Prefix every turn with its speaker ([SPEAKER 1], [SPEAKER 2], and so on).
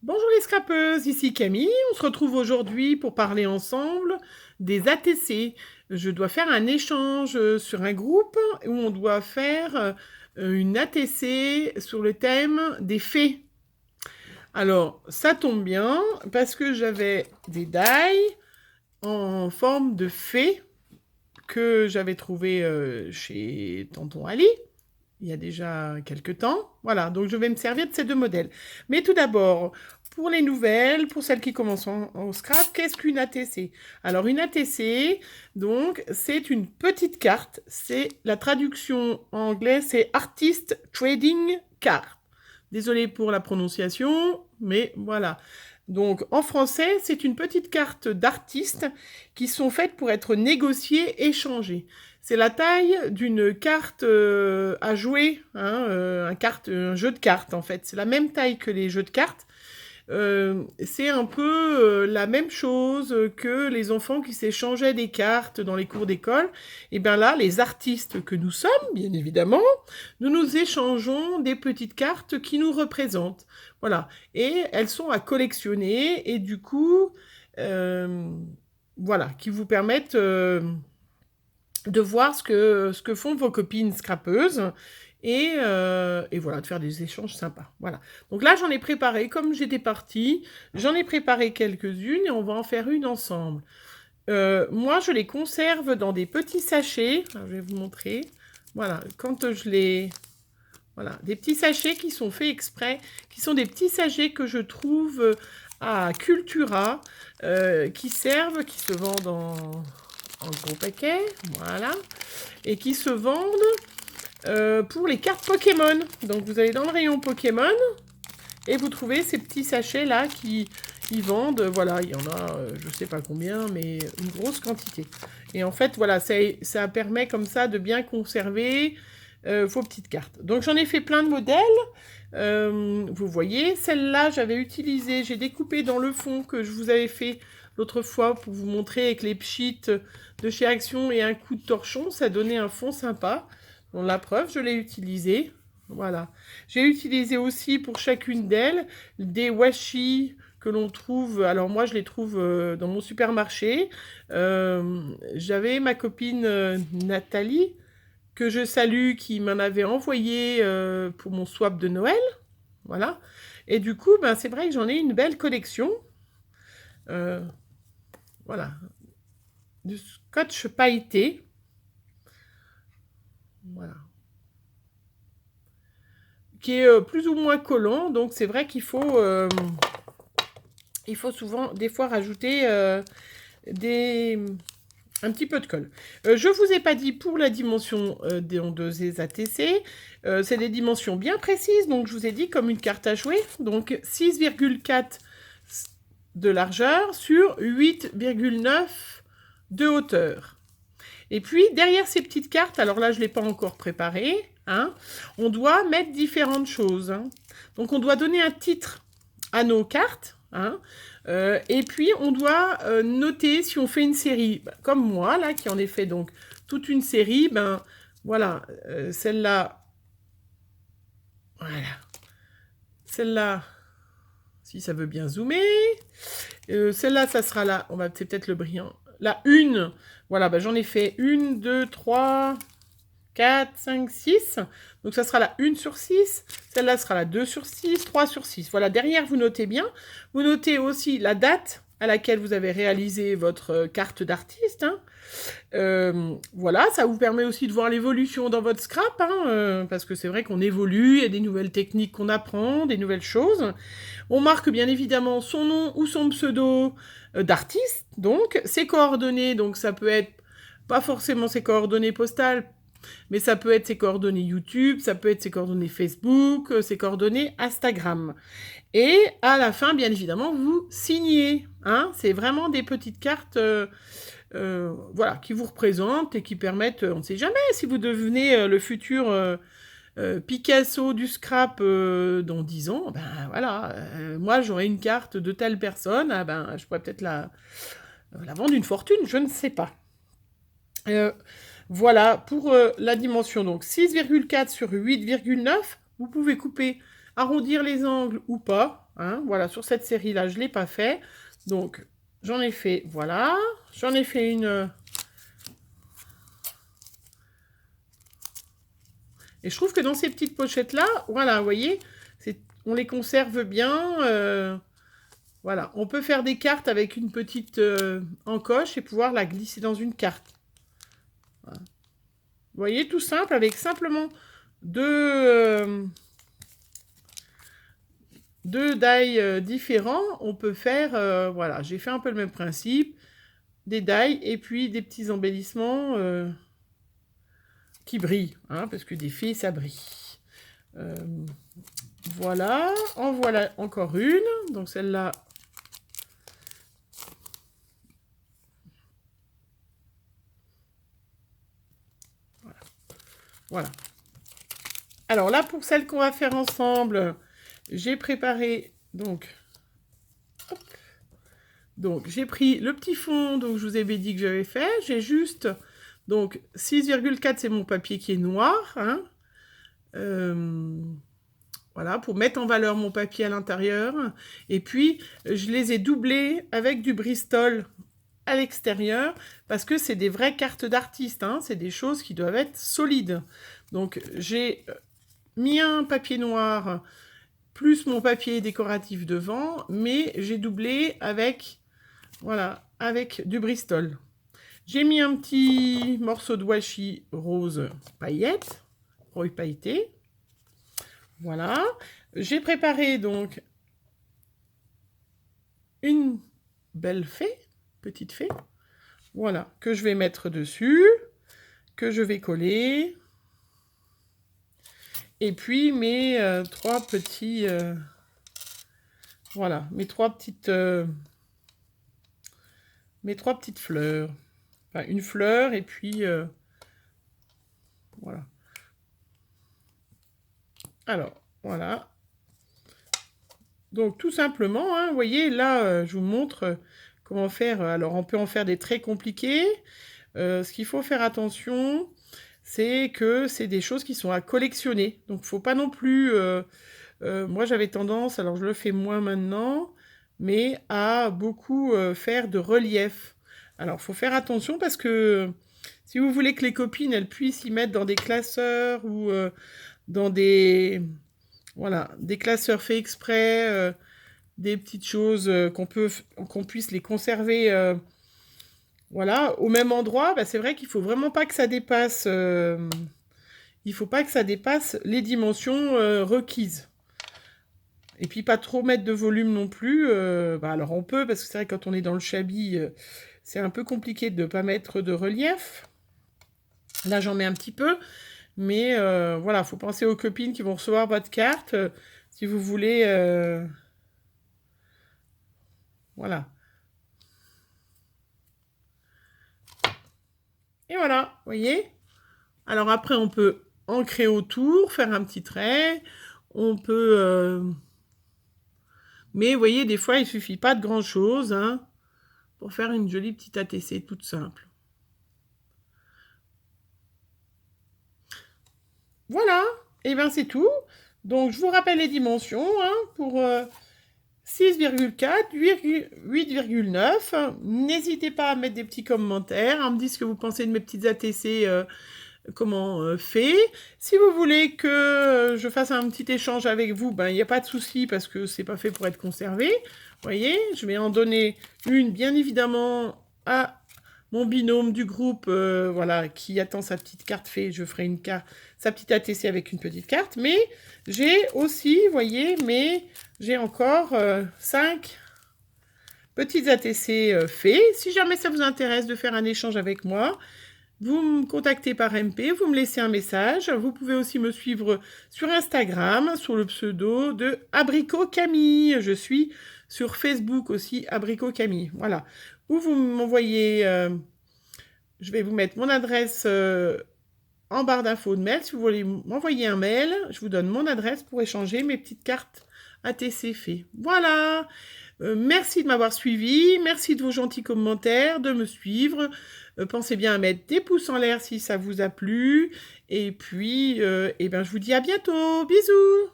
[SPEAKER 1] Bonjour les scrapeuses, ici Camille. On se retrouve aujourd'hui pour parler ensemble des ATC. Je dois faire un échange sur un groupe où on doit faire une ATC sur le thème des fées. Alors, ça tombe bien parce que j'avais des die en forme de fées que j'avais trouvé chez Tonton Ali il y a déjà quelques temps. Voilà, donc je vais me servir de ces deux modèles. Mais tout d'abord, pour les nouvelles, pour celles qui commencent au scrap, qu'est-ce qu'une ATC? Alors une ATC, donc, c'est une petite carte. C'est la traduction en anglais, c'est Artist Trading Card. Désolée pour la prononciation, mais voilà. Donc en français, c'est une petite carte d'artistes qui sont faites pour être négociées, échangées. C'est la taille d'une carte à jouer, hein, un jeu de cartes en fait. C'est la même taille que les jeux de cartes. C'est un peu la même chose que les enfants qui s'échangeaient des cartes dans les cours d'école. Et bien là, les artistes que nous sommes, bien évidemment, nous nous échangeons des petites cartes qui nous représentent. Voilà. Et elles sont à collectionner et du coup, euh, voilà, qui vous permettent de voir ce que font vos copines scrapeuses et voilà, de faire des échanges sympas. Voilà. Donc là, j'en ai préparé, comme j'étais partie, j'en ai préparé quelques-unes et on va en faire une ensemble. Moi, je les conserve dans des petits sachets. Alors, je vais vous montrer. Voilà, quand je les... Voilà, des petits sachets qui sont faits exprès, qui sont des petits sachets que je trouve à Cultura, qui servent, qui se vendent en gros paquet, voilà, et qui se vendent pour les cartes Pokémon. Donc vous allez dans le rayon Pokémon et vous trouvez ces petits sachets là qui ils vendent. Voilà, il y en a, je sais pas combien, mais une grosse quantité. Et en fait, voilà, ça permet comme ça de bien conserver vos petites cartes. Donc j'en ai fait plein de modèles. Vous voyez, celle-là, j'avais utilisé, j'ai découpé dans le fond que je vous avais fait l'autre fois pour vous montrer avec les pchites de chez Action et un coup de torchon, ça donnait un fond sympa. Donc la preuve, je l'ai utilisé. Voilà. J'ai utilisé aussi pour chacune d'elles des washi que l'on trouve. Alors moi, je les trouve dans mon supermarché. J'avais ma copine Nathalie que je salue qui m'en avait envoyé pour mon swap de Noël. Voilà. Et du coup, ben, c'est vrai que j'en ai une belle collection. Euh, voilà. Du scotch pailleté. Voilà. Qui est plus ou moins collant. Donc c'est vrai il faut souvent, des fois, rajouter des, un petit peu de colle. Je ne vous ai pas dit pour la dimension des ATC, c'est des dimensions bien précises, donc je vous ai dit comme une carte à jouer, donc 6,4 de largeur sur 8,9 de hauteur. Et puis derrière ces petites cartes, alors là je ne l'ai pas encore préparé, hein, on doit mettre différentes choses. Hein. Donc on doit donner un titre à nos cartes, hein, et puis on doit noter si on fait une série, comme moi là qui en ai fait donc toute une série, ben voilà, celle-là, voilà, celle-là, si ça veut bien zoomer, celle-là ça sera là, on va c'est peut-être le brillant, la une, voilà, ben j'en ai fait une, deux, trois, 4, 5, 6. Donc ça sera la 1 sur 6. Celle-là sera la 2 sur 6, 3 sur 6. Voilà, derrière, vous notez bien. Vous notez aussi la date à laquelle vous avez réalisé votre carte d'artiste. Hein. Voilà, ça vous permet aussi de voir l'évolution dans votre scrap, hein, parce que c'est vrai qu'on évolue, il y a des nouvelles techniques qu'on apprend, des nouvelles choses. On marque bien évidemment son nom ou son pseudo d'artiste, donc ses coordonnées, donc ça peut être pas forcément ses coordonnées postales, mais ça peut être ses coordonnées YouTube, ça peut être ses coordonnées Facebook, ses coordonnées Instagram. Et à la fin, bien évidemment, vous signez. Hein, c'est vraiment des petites cartes voilà, qui vous représentent et qui permettent, on ne sait jamais, si vous devenez le futur Picasso du scrap dans 10 ans, ben voilà, moi j'aurai une carte de telle personne, ah ben, je pourrais peut-être la vendre une fortune, je ne sais pas. Voilà pour la dimension, donc 6,4 sur 8,9. Vous pouvez couper, arrondir les angles ou pas. hein. Voilà, sur cette série-là, je ne l'ai pas fait. Donc, j'en ai fait, voilà. J'en ai fait une... Et je trouve que dans ces petites pochettes-là, voilà, vous voyez, on les conserve bien. Voilà, on peut faire des cartes avec une petite encoche et pouvoir la glisser dans une carte. Voilà. Vous voyez, tout simple, avec simplement deux die différents, on peut faire, voilà, j'ai fait un peu le même principe, des die et puis des petits embellissements qui brillent, hein, parce que des fées, ça brille. Voilà, en voilà encore une, donc celle-là, voilà. Alors là, pour celle qu'on va faire ensemble, j'ai préparé, donc j'ai pris le petit fond, donc je vous avais dit que j'avais fait, j'ai juste, donc 6,4 c'est mon papier qui est noir, hein. Voilà, pour mettre en valeur mon papier à l'intérieur, et puis je les ai doublés avec du Bristol à l'extérieur, parce que c'est des vraies cartes d'artiste, hein. C'est des choses qui doivent être solides. Donc j'ai mis un papier noir plus mon papier décoratif devant, mais j'ai doublé avec, voilà, avec du Bristol. J'ai mis un petit morceau de washi rose paillette, pailleté. Voilà. J'ai préparé donc une belle fée, petite fée, voilà, que je vais mettre dessus, que je vais coller. Et puis mes trois petits... voilà, mes trois petites fleurs. Enfin, une fleur et puis... voilà. Alors, voilà. Donc, tout simplement, hein, vous voyez, là, je vous montre comment faire. Alors, on peut en faire des très compliqués. Ce qu'il faut faire attention, c'est que c'est des choses qui sont à collectionner. Donc, il ne faut pas non plus... moi, j'avais tendance, alors je le fais moins maintenant, mais à beaucoup faire de relief. Alors, il faut faire attention parce que si vous voulez que les copines, elles puissent y mettre dans des classeurs ou dans des... Voilà, des classeurs faits exprès, des petites choses qu'on puisse les conserver voilà, au même endroit, bah, c'est vrai qu'il faut vraiment pas que ça dépasse... il faut pas que ça dépasse les dimensions requises. Et puis pas trop mettre de volume non plus. Bah alors on peut, parce que c'est vrai que quand on est dans le shabby, c'est un peu compliqué de ne pas mettre de relief. Là j'en mets un petit peu. Mais voilà, il faut penser aux copines qui vont recevoir votre carte. Si vous voulez... voilà. Et voilà, vous voyez? Alors après, on peut ancrer autour, faire un petit trait. On peut... Mais vous voyez, des fois, il ne suffit pas de grand-chose hein, pour faire une jolie petite ATC toute simple. Voilà, et bien c'est tout. Donc je vous rappelle les dimensions hein, pour 6,4, 8,9. N'hésitez pas à mettre des petits commentaires, à me dire ce que vous pensez de mes petites ATC comment fait. Si vous voulez que je fasse un petit échange avec vous, ben il n'y a pas de souci parce que c'est pas fait pour être conservé. Vous voyez, je vais en donner une bien évidemment à mon binôme du groupe, voilà, qui attend sa petite carte fée. Je ferai sa petite ATC avec une petite carte. Mais j'ai aussi, vous voyez, j'ai encore 5 petites ATC fées. Si jamais ça vous intéresse de faire un échange avec moi, vous me contactez par MP, vous me laissez un message. Vous pouvez aussi me suivre sur Instagram, sous le pseudo de Abricot Camille. Je suis sur Facebook aussi, Abricot Camille. Voilà. Ou vous m'envoyez... je vais vous mettre mon adresse en barre d'infos de mail. Si vous voulez m'envoyer un mail, je vous donne mon adresse pour échanger mes petites cartes ATC fées. Voilà. Merci de m'avoir suivi. Merci de vos gentils commentaires, de me suivre. Pensez bien à mettre des pouces en l'air si ça vous a plu. Et puis, eh ben, je vous dis à bientôt. Bisous!